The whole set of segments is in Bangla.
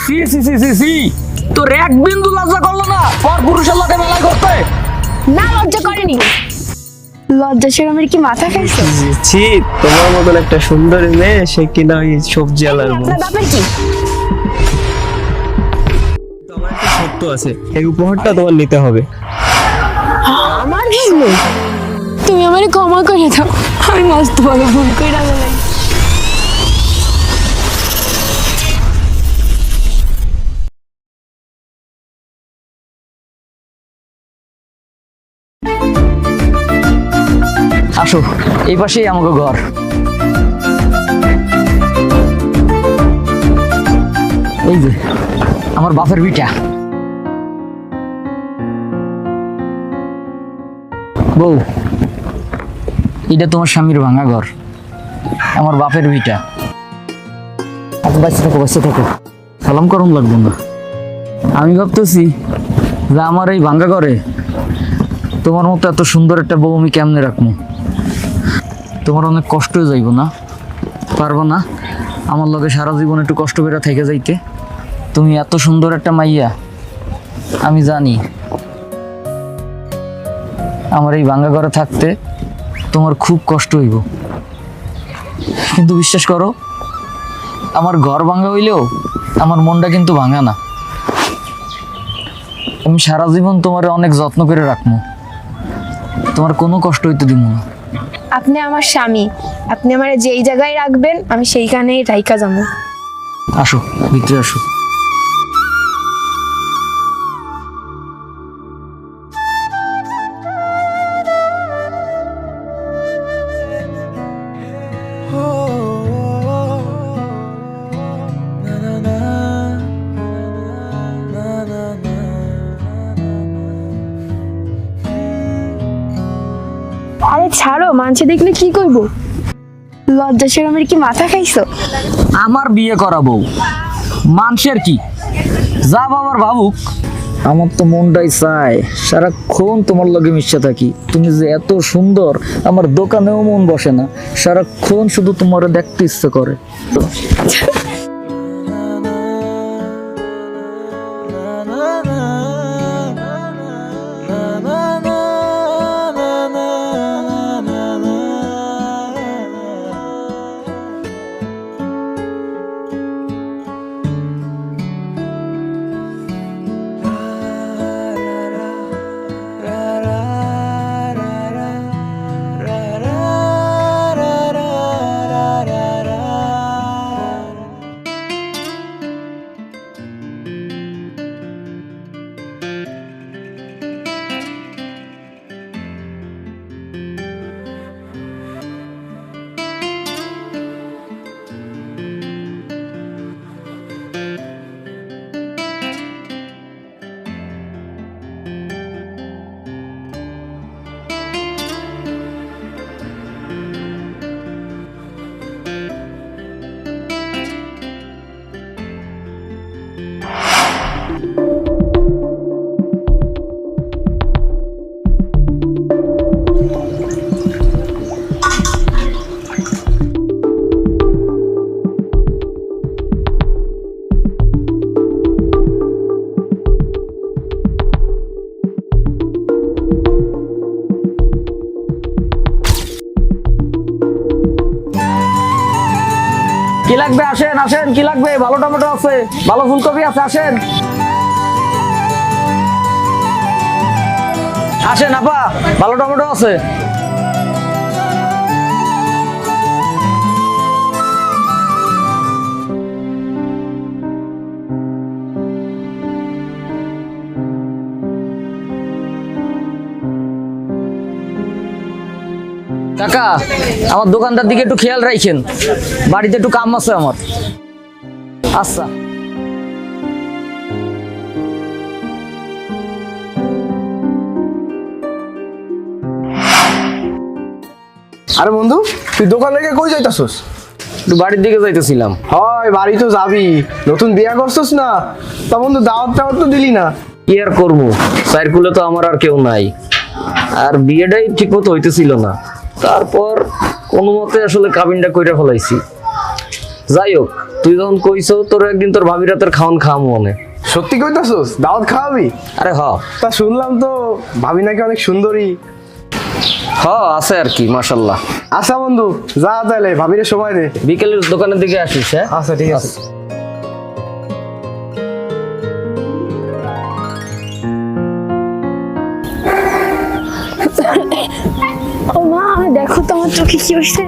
সি সি সি সি সি তোর এক বিন্দু লজ্জা করলো না পর পুরুষের লোকে মেলা করতে? না, লজ্জা করেনি। লজ্জা শরমের কি মাথা খাইছে? ছি, তোমার মতন একটা সুন্দরী মেয়ে সে কিনা ওই সবজি আলার আপনার বাপের কি? তোমার একটা সত্য আছে, এই উপহারটা তোমার নিতে হবে। আমার জন্য? তুমি আমারে ক্ষমা করে দাও, আমি মস্ত বড় ভুল কইরা ফেলাই। আসো, এই পাশেই আমাকে ঘর। এই যে আমার বাপের ভিটা। বউ, এটা তোমার স্বামীর ভাঙা ঘর, আমার বাপের ভিটা। বাচ্চা থাকো, বাচ্চা থাকো, সালাম করম লাগবো না। আমি ভাবতেছি যে আমার এই ভাঙ্গা ঘরে তোমার মতো এত সুন্দর একটা বউ আমি কেমনে রাখবো। তোমার অনেক কষ্ট হয়ে যাইব না? পারবো না আমার লগে সারা জীবন একটু কষ্ট করে থেকে যাইতে? তুমি এত সুন্দর একটা মাইয়া, আমি জানি আমার এই ভাঙ্গা ঘরে থাকতে তোমার খুব কষ্ট হইব, কিন্তু বিশ্বাস করো আমার ঘর ভাঙ্গা হইলেও আমার মনটা কিন্তু ভাঙা না। আমি সারা জীবন তোমার অনেক যত্ন করে রাখবো, তোমার কোনো কষ্ট হইতে দিব না। আপনি আমার স্বামী, আপনি আমার যেই জায়গায় রাখবেন আমি সেইখানেই রাইকা যাবো। আসো, ভিতরে আসো। আরে ছাড়ো, মানুষে দেখলে কি করবো? লজ্জা শরমের কি মাথা খাইছো? আমার বিয়ে করাবো, মানুষের কি যা বাবার ভাবুক, আমার তো মনটাই চায় সারাক্ষণ তোমার লগে মিশে থাকি। তুমি যে এত সুন্দর, আমার দোকানেও মন বসে না, সারাক্ষণ শুধু তোমার দেখতে ইচ্ছে করে। কি লাগবে? আসেন আসেন, কি লাগবে? ভালো টমেটো আছে, ভালো ফুলকপি আছে, আসেন আসেন আপা, ভালো টমেটো আছে। কাকা, আমার দোকানটার দিকে একটু খেয়াল রাখেন, বাড়িতে একটু কাম আছে আমার। আচ্ছা। আরে বন্ধু, তুই দোকান রেখে কই যাইতাছস? একটু বাড়ির দিকে যাইতেছিলাম। হয়, বাড়ি তো যাবি, নতুন বিয়া করছস না? তা বন্ধু দাওয়াত টাওয়াত তো দিলি না। কি আর করবো, সাইরকুলে তো আমার আর কেউ নাই, আর বিয়েটাই ঠিক মতো হইতেছিল না। তারপর কোনো মতে আসলে কাবিনটা কইরা ফেলাইছি। যাই হোক, তুই যখন কইছো তোর একদিন তোর ভাবির রাতের খাওন খাওয়ামো মনে। সত্যি কইতাছস? দাওয়াত খাওয়াবি? আরে হ তা শুনলাম তো ভাবি নাকি অনেক সুন্দরী। হ আছে আর কি মাশাল্লাহ। আচ্ছা বন্ধু, যা তাহলে ভাবিরে সময় দে। বিকেলের দোকানের দিকে আসিস। হ্যাঁ আচ্ছা ঠিক আছে। ও মা, দেখো তো আমার চোখে কি হয়েছে।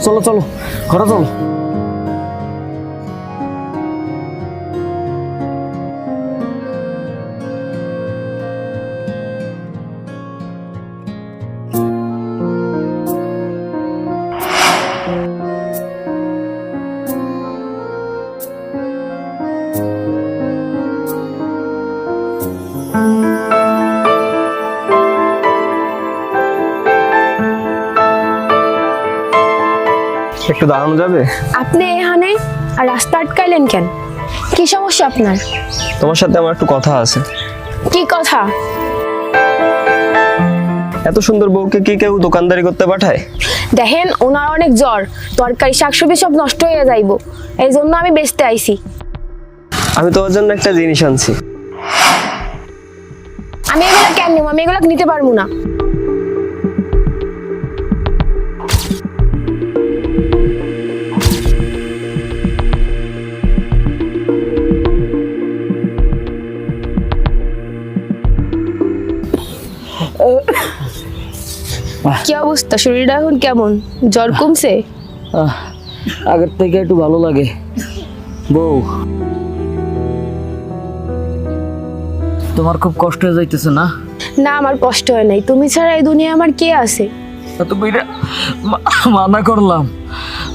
চলো চলো ঘরে চলো। একটু দাঁড়ানো যাবে? আপনি এখানে আর রাস্তা আটকাইলেন কেন? কি সমস্যা আপনার? তোমার সাথে আমার একটু কথা আছে। কি কথা? এত সুন্দর বউকে কি কেউ দোকানদারি করতে পাঠায়? দেখেন, ওনার অনেক জ্বর, তরকারি শাকসবজি সব নষ্ট হয়ে যাইব, এই জন্য আমি বেচতে আইছি। আমি তোমার জন্য একটা জিনিস আনছি। আমি এগুলো কেন নেবো? আমি এগুলো নিতে পারবো না। কি অবস্থা? শরীরটা এখন কেমন? জ্বর কমছে? আগের থেকে একটু ভালো লাগে। বউ, তোমার খুব কষ্ট হয়ে যাইতেছে না? না, আমার কষ্ট হয় নাই। তুমি ছাড়া এই দুনিয়া আমার কে আছে? তুমি মানা করলাম,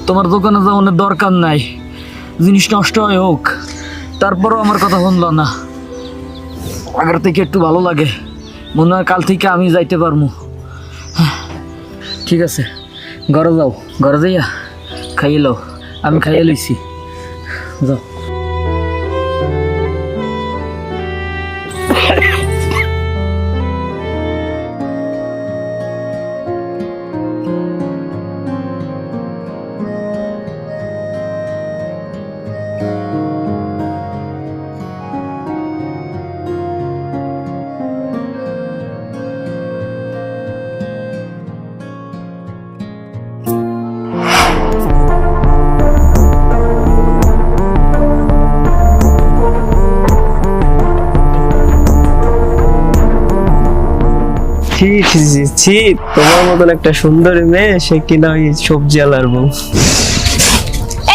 তোমার দোকানে যাওয়ার দরকার নাই, জিনিস নষ্ট হয় হোক, তারপরও আমার কথা শুনলো না। আগের থেকে একটু ভালো লাগে, মনে হয় কাল থেকে আমি যাইতে পারবো। ঠিক আছে, ঘরে যাও, ঘরে যাইয়া খাইয়ে লও, আমি খাইয়ে লইছি, যাও। ছি ছি ছি ছি, তোমার মতন একটা সুন্দরী মেয়ে সে কিনা ওই সবজি আলার বউ।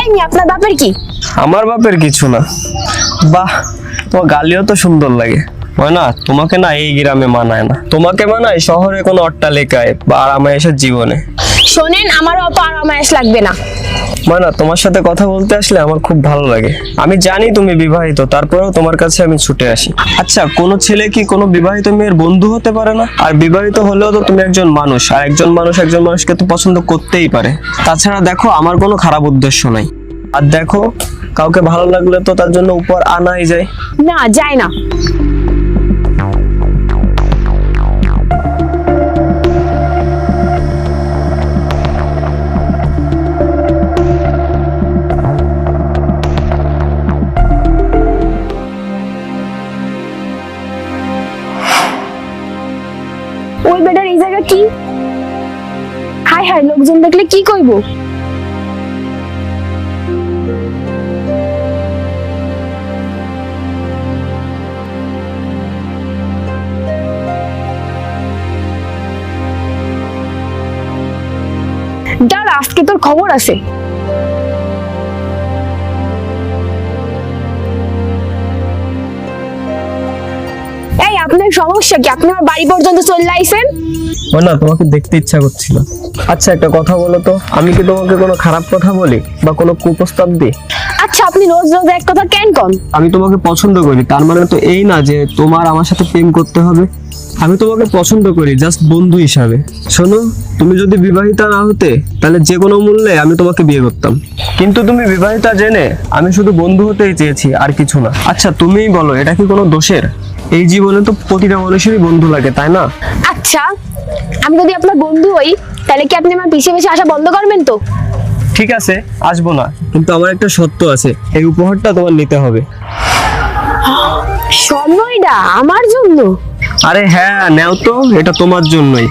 এই মেয়ে, আপনার বাপের কি? আমার বাপের কিছু না। বাহ, তোমার গালিও তো সুন্দর লাগে। হয় না, তোমাকে না এই গ্রামে মানায় না, তোমাকে মানায় শহরে কোনো অট্টালিকায় বা আরামায়েশের জীবনে। শোনেন, আমার অত আরামায়েশ লাগবে না। মানে তোমার সাথে কথা বলতে আসলে আমার খুব ভালো লাগে। আমি জানি তুমি বিবাহিত, তারপরেও তোমার কাছে আমি ছুটে আসি। আচ্ছা, কোনো ছেলে কি কোনো বিবাহিত মেয়ের বন্ধু হতে পারে না? আর বিবাহিত হলেও তো তুমি একজন মানুষ, আর একজন মানুষ একজন মানুষকে তো পছন্দ করতেই পারে। তাছাড়া দেখো, আমার কোনো খারাপ উদ্দেশ্য নাই। আর দেখো, কাউকে ভালো লাগলে তো তার জন্য উপর আনাই যায়। না, যায় না। ওই বেটার এই জায়গা কি? হাই হাই, লোকজন দেখলে কি কইবো? দাঁড়া, আজকে তোর খবর আছে। এই, আপনার সমস্যা কি? আপনি আমার বাড়ি পর্যন্ত চলে আইছেন। না, তোমাকে দেখতে ইচ্ছা করছিল। আচ্ছা, একটা কথা বলো তো, আমি কি তোমাকে কোনো খারাপ কথা বলি বা কোনো কুপ্রস্তাব দিই? আচ্ছা, আপনি রোজ রোজ এক কথা কেন কন? আমি তোমাকে পছন্দ করি, তার মানে তো এই না যে তোমার আমার সাথে প্রেম করতে হবে। আমি তোমাকে পছন্দ করি জাস্ট বন্ধু হিসাবে। শোনো, তুমি যদি বিবাহিতা না হতে তাহলে যে কোনো মূল্যে আমি তোমাকে বিয়ে করতাম, কিন্তু তুমি বিবাহিতা জেনে আমি শুধু বন্ধু হতেই চেয়েছি, আর কিছু না। আচ্ছা তুমিই বলো, এটা কি কোনো দোষের? এই জীবনে তো প্রতিটা মানুষেরই বন্ধু লাগে, তাই না? আচ্ছা, আমি যদি আপনার বন্ধু হই তাহলে কি আপনি আমার পিছে পিছে আসা বন্ধ করবেন তো? ঠিক আছে, আসবো না, কিন্তু আমার একটা শর্ত আছে, এই উপহারটা তোমার নিতে হবে। স্বর্ণইটা আমার জন্য? আরে হ্যাঁ, নেও তো, এটা তোমার জন্যই।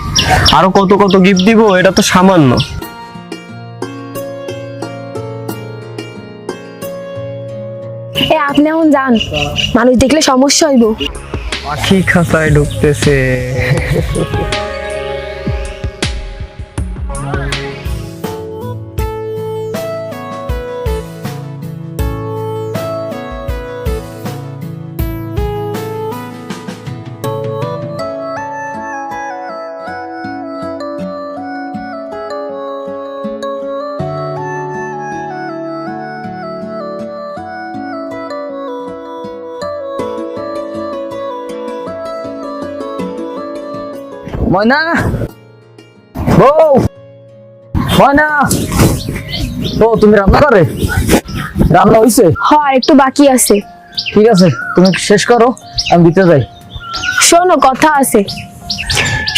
আরো কত কত গিফট দিব, এটা তো সামান্য। আপনি এখন যান, মানুষ দেখলে সমস্যা হইব। পাখি খাঁচায় ঢুকতেছে। ময়না, বউ, ময়না, ও তুমি রান্না করে? রান্না হইছে? হয়, একটু বাকি আছে। ঠিক আছে, তুমি শেষ করো, আমি দিতে যাই। শোনো, কথা আছে।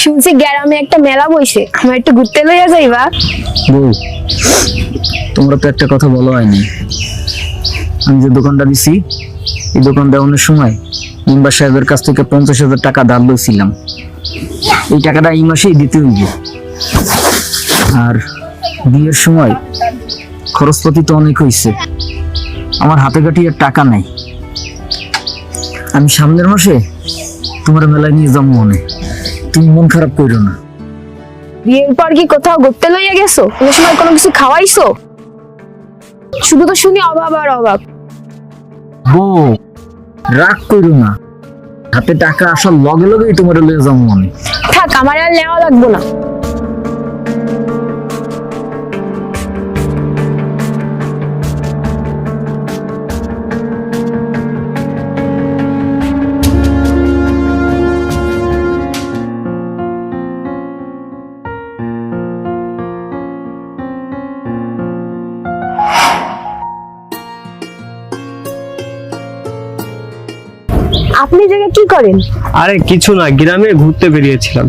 শুনছি গ্রামে একটা মেলা বইছে, আমার একটু ঘুরতে লইয়া যাইবা? বউ, তোমরা তো একটা কথা বলা হয়নি। আমি যে দোকানটা দিছি, এই দোকান দেওয়ানোর সময় মেম্বার সাহেবের কাছ থেকে 50,000 টাকা ধার লইছিলাম। এই টাকাটা এই মাসেই দিতে হইবে। আর বিয়ের সময় খরচপাতি তো অনেক হইছে, আমার হাতে কাটি আর টাকা নাই। আমি সামনের মাসে তোমার মেলায় নিয়ে যাবো মনে, তুমি মন খারাপ করো না। বিয়ের পর কি কোথাও ঘুরতে লইয়া গেছো? কোনো সময় কোনো কিছু খাওয়াইছো? শুধু তো শুনি অভাব আর অভাব। বউ, রাগ করো না, হাতে টাকা আসার লগে লগেই তোমার লয়ে যাবো মনে। থাক, আমার আর নেওয়া লাগবো না। আপনি জায়গা কি করেন? আরে কিছু না, গ্রামে ঘুরতে বেরিয়েছিলাম।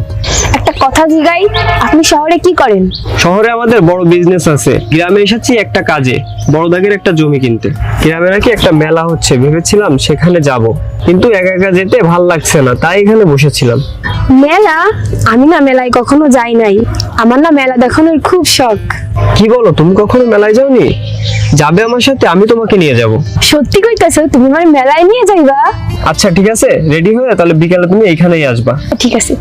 একটা কথা জিগাই, আপনি শহরে কি করেন? শহরে আমাদের বড় বিজনেস আছে, গ্রামে এসেছি একটা কাজে, বড় দাগের একটা জমি কিনতে। গ্রামে নাকি একটা মেলা হচ্ছে, ভেবেছিলাম সেখানে যাব, কিন্তু একা একা যেতে ভাল লাগছে না, তাই এখানে বসেছিলাম। মেলা? আমি না মেলায় কখনো যাই নাই, আমার না মেলা দেখানোর খুব শখ। কি বলো, তুমি কখনো মেলায় যাওনি? যাবে আমার সাথে, আমি তোমাকে নিয়ে যাব। সত্যি কইতাছো? তুমি আমার মেলায় নিয়ে যাইবা? আচ্ছা ঠিক আছে, রেডি হয়ে তাহলে বিকালে তুমি এইখানেই আসবা। ঠিক আছে।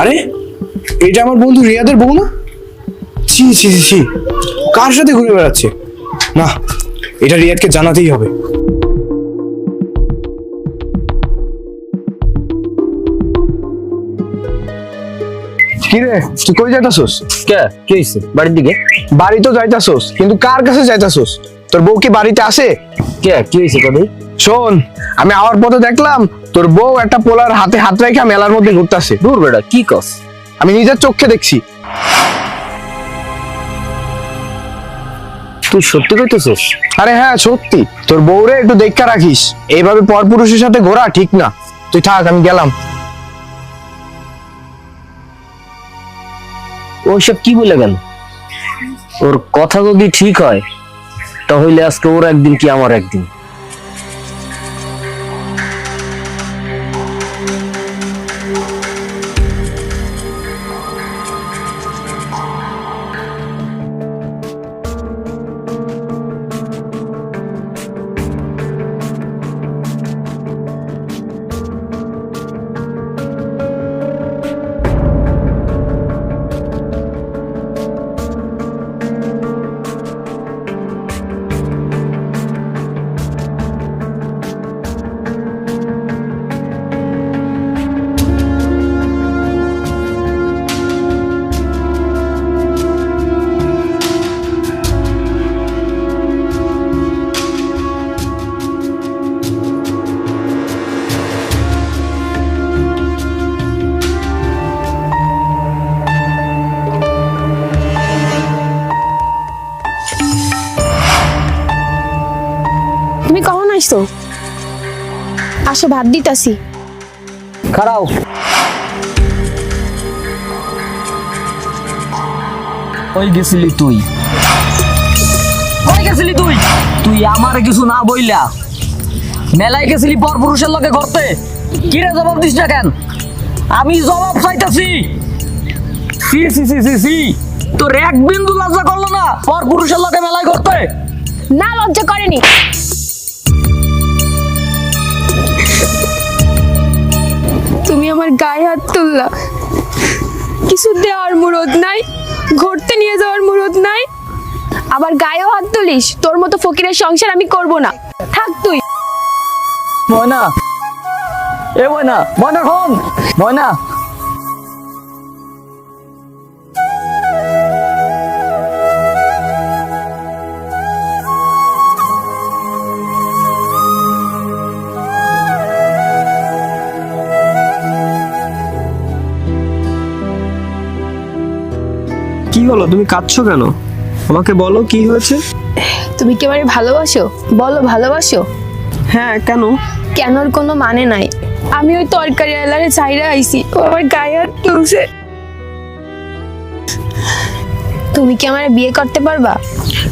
আরে এটা আমার বন্ধু রিয়াদের বউ না? ছি ছি ছি ছি, কার সাথে ঘুরে বেড়াচ্ছে? না, এটা রিয়াদকে জানাতেই হবে। কি রে, তুই কই যাইতাছস? কে কি হইছে? বাড়ির দিকে। বাড়ি তো যাইতাছস, কিন্তু কার কাছে যাইতাছস? তোর বউ কি বাড়িতে আছে? কে কি হইছে কদি? শোন, আমি আওয়ার পথে দেখলাম তোর বউ একটা পোলার হাতে হাত রেখে মেলার মধ্যে ঘুরতাছে। দূর বেটা, কি কস? আমি নিজের চোখে দেখছি। তুই সত্যি কইতেছিস? আরে হ্যাঁ সত্যি, তোর বউরে একটু দেখা রাখিস, এইভাবে পরপুরুষের সাথে ঘোরা ঠিক না। তুই থাক, আমি গেলাম। ওইসব কি বলে গেল? ওর কথা যদি ঠিক হয় তাহলে আজকে ওর একদিন কি আমার একদিন। তুমি কখন আসছো? আসো, ভাত দিতাছি। খারাও, ওই গেছিলি তুই, ওই গেছিলি তুই, তুই আমারে কিছু না বইলা মেলায় গেছিলি পরপুরুষের লগে করতে। কিরে জবাব দিস না কেন? আমি জবাব চাইতাছি। সি সি সি সি সি, তোর এক বিন্দু লজ্জা করলো না পরপুরুষের লগে মেলায় করতে? না, লজ্জা করেনি। তুমি আমার গায়ে হাত তুললা, কিছু দেওয়ার মুরদ নাই, ঘুরতে নিয়ে যাওয়ার মুরদ নাই, আবার গায়েও হাত তুলিস। তোর মতো ফকিরের সংসার আমি করব না, থাক তুই। ময়না, এ ময়না, ময়না ফোন, ময়না। কি হলো, তুমি কাঁদছো কেন? আমাকে বলো কি হয়েছে। তুমি কি আমারে ভালোবাসো? বলো, ভালোবাসো? হ্যাঁ, কেন? কেনর কোনো মানে নাই। আমি ওই তরকারি আলারে চাইরা আইছি, ও আমার গায়ে হাত তুলছে। তুমি কি আমারে বিয়ে করতে পারবা?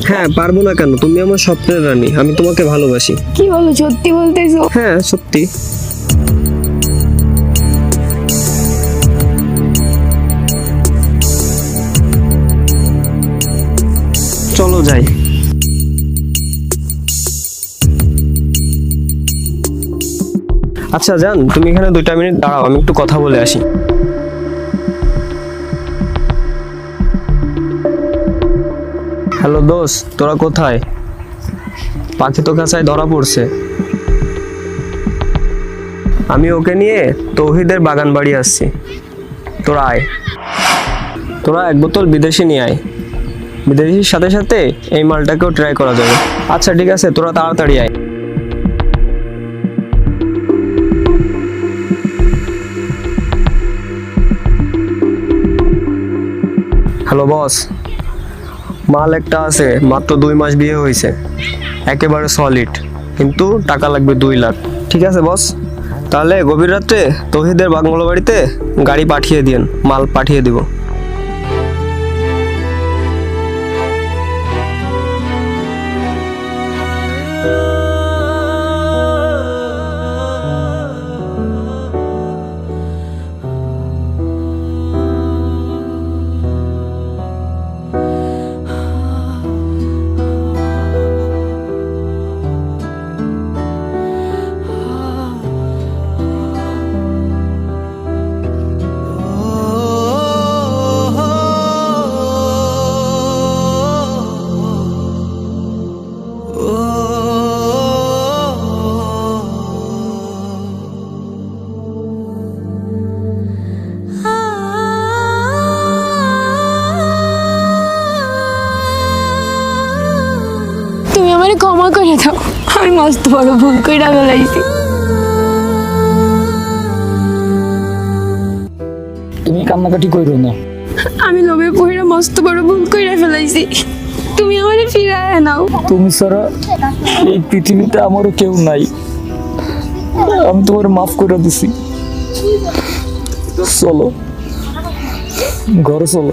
হ্যাঁ, পারবো না কেন? তুমি আমার স্বপ্নের রানী, আমি তোমাকে ভালোবাসি। কি বলো, সত্যি বলতেছো? হ্যাঁ, সত্যি। চলো যাই। আচ্ছা জান, তুমি এখানে 2টা মিনিট দাঁড়াও, আমি একটু কথা বলে আসি। হ্যালো দোস্ত, তোরা কোথায়? পাখি তো কাছায় ধরা পড়ছে। আমি ওকে নিয়ে তৌহিদের বাগান বাড়ি আসছি। তোরা আয়, তোরা 1 বোতল বিদেশি নিয়ে আয়। বিদেশির সাথে সাথে এই মালটাকেও ট্রাই করা যাবে। আচ্ছা ঠিক আছে, তোরা তাড়াতাড়ি আয়। হ্যালো বস, মাল একটা আছে, মাত্র 2 মাস বিয়ে হয়েছে, একেবারে সলিড, কিন্তু টাকা লাগবে 2 লাখ। ঠিক আছে বস, তাহলে গভীর রাত্রে তৌহিদের বাংলো বাড়িতে গাড়ি পাঠিয়ে দিন, মাল পাঠিয়ে দিব। ক্ষমা করে দাও, আমি মস্ত বড় ভুল কইরা ফেলাইছি। তুমি কান্নাকাটি কইরো না। আমি লোভে পড়ে মস্ত বড় ভুল কইরা ফেলাইছি। তুমি আমারে ফিরায় নাও। তুমি ছাড়া এই পৃথিবীতে আমারও কেউ নাই। আমি তোমার মাফ করে দিছি। চলো ঘরে চলো।